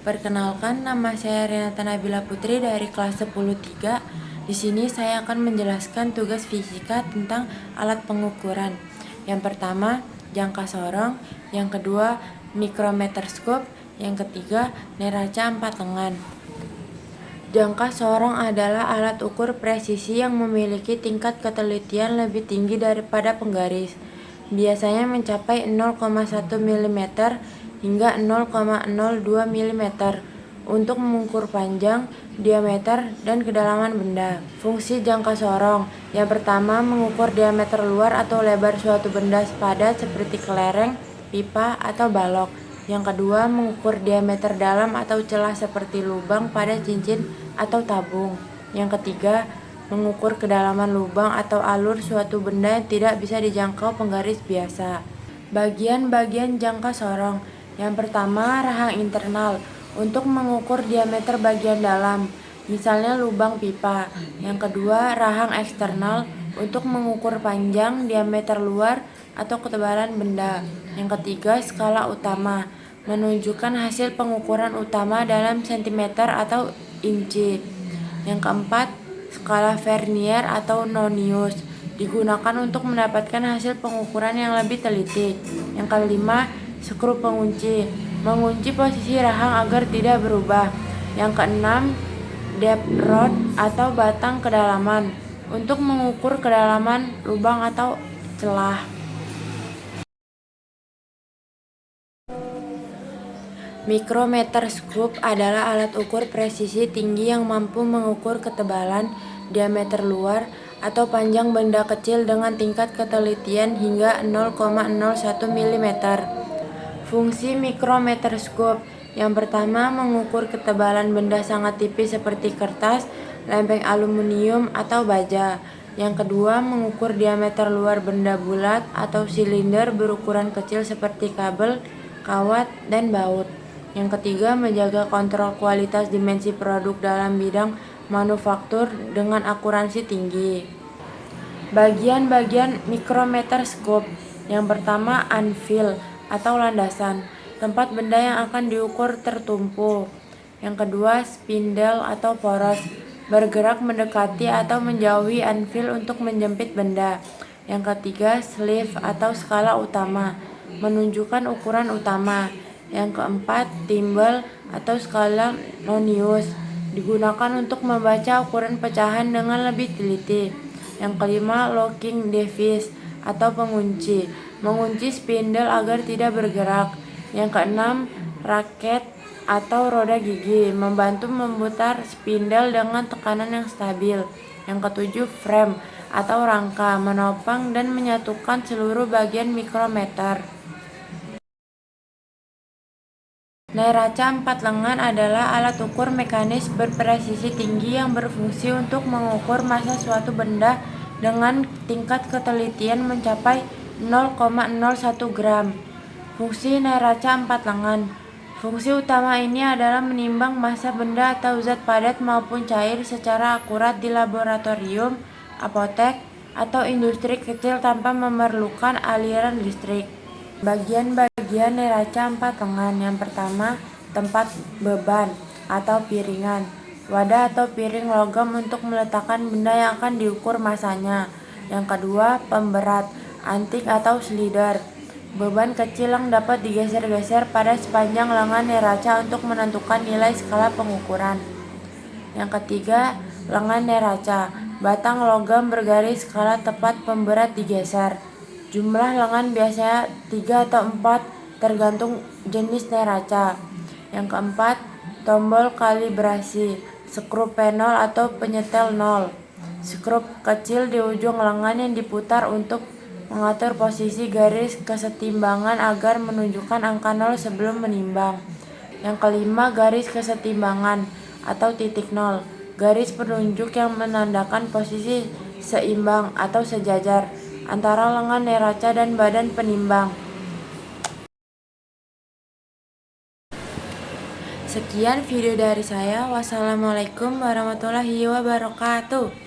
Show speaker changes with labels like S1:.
S1: Perkenalkan, nama saya Renata Nabila Putri dari kelas 10-3. Di sini saya akan menjelaskan tugas fisika tentang alat pengukuran. Yang pertama, jangka sorong. Yang kedua, mikrometerskop. Yang ketiga, neraca 4 lengan. Jangka sorong adalah alat ukur presisi yang memiliki tingkat ketelitian lebih tinggi daripada penggaris. Biasanya mencapai 0,1 mm hingga 0,02 mm untuk mengukur panjang, diameter, dan kedalaman benda. Fungsi jangka sorong yang pertama, mengukur diameter luar atau lebar suatu benda padat seperti kelereng, pipa, atau balok. Yang kedua, mengukur diameter dalam atau celah seperti lubang pada cincin atau tabung. Yang ketiga, mengukur kedalaman lubang atau alur suatu benda yang tidak bisa dijangkau penggaris biasa. Bagian-bagian jangka sorong. Yang pertama, rahang internal untuk mengukur diameter bagian dalam, misalnya lubang pipa. Yang kedua, rahang eksternal untuk mengukur panjang, diameter luar, atau ketebalan benda. Yang ketiga, skala utama menunjukkan hasil pengukuran utama dalam sentimeter atau inci. Yang keempat, skala Vernier atau Nonius digunakan untuk mendapatkan hasil pengukuran yang lebih teliti. Yang kelima, skru pengunci mengunci posisi rahang agar tidak berubah. Yang keenam, depth rod atau batang kedalaman untuk mengukur kedalaman lubang atau celah. Mikrometerskop adalah alat ukur presisi tinggi yang mampu mengukur ketebalan, diameter luar, atau panjang benda kecil dengan tingkat ketelitian hingga 0,01 mm. Fungsi mikrometerskop yang pertama, mengukur ketebalan benda sangat tipis seperti kertas, lempeng aluminium, atau baja. Yang kedua, mengukur diameter luar benda bulat atau silinder berukuran kecil seperti kabel, kawat, dan baut. Yang ketiga, menjaga kontrol kualitas dimensi produk dalam bidang manufaktur dengan akurasi tinggi. Bagian-bagian mikrometerskop. Yang pertama, anvil atau landasan, tempat benda yang akan diukur tertumpu. Yang kedua, spindle atau poros, bergerak mendekati atau menjauhi anvil untuk menjepit benda. Yang ketiga, sleeve atau skala utama, menunjukkan ukuran utama. Yang keempat, timbal atau skala Nonius, digunakan untuk membaca ukuran pecahan dengan lebih teliti. Yang kelima, locking device atau pengunci, mengunci spindle agar tidak bergerak. Yang keenam, raket atau roda gigi, membantu memutar spindle dengan tekanan yang stabil. Yang ketujuh, frame atau rangka, menopang dan menyatukan seluruh bagian mikrometer. Neraca 4 lengan adalah alat ukur mekanis berpresisi tinggi yang berfungsi untuk mengukur massa suatu benda dengan tingkat ketelitian mencapai 0,01 gram. Fungsi neraca 4 lengan. Fungsi utama ini adalah menimbang massa benda atau zat padat maupun cair secara akurat di laboratorium, apotek, atau industri kecil tanpa memerlukan aliran listrik. Bagian-bagian neraca 4 lengan. Yang pertama, tempat beban atau piringan, wadah atau piring logam untuk meletakkan benda yang akan diukur massanya. Yang kedua, pemberat, antik atau slider, beban kecil yang dapat digeser-geser pada sepanjang lengan neraca untuk menentukan nilai skala pengukuran. Yang ketiga, lengan neraca, batang logam bergaris skala tepat pemberat digeser. Jumlah lengan biasanya 3 atau 4 tergantung jenis neraca. Yang keempat, tombol kalibrasi, skru penol atau penyetel nol, skru kecil di ujung lengan yang diputar untuk mengatur posisi garis kesetimbangan agar menunjukkan angka 0 sebelum menimbang. Yang kelima, garis kesetimbangan atau titik nol, garis penunjuk yang menandakan posisi seimbang atau sejajar antara lengan neraca dan badan penimbang. Sekian video dari saya. Wassalamualaikum warahmatullahi wabarakatuh.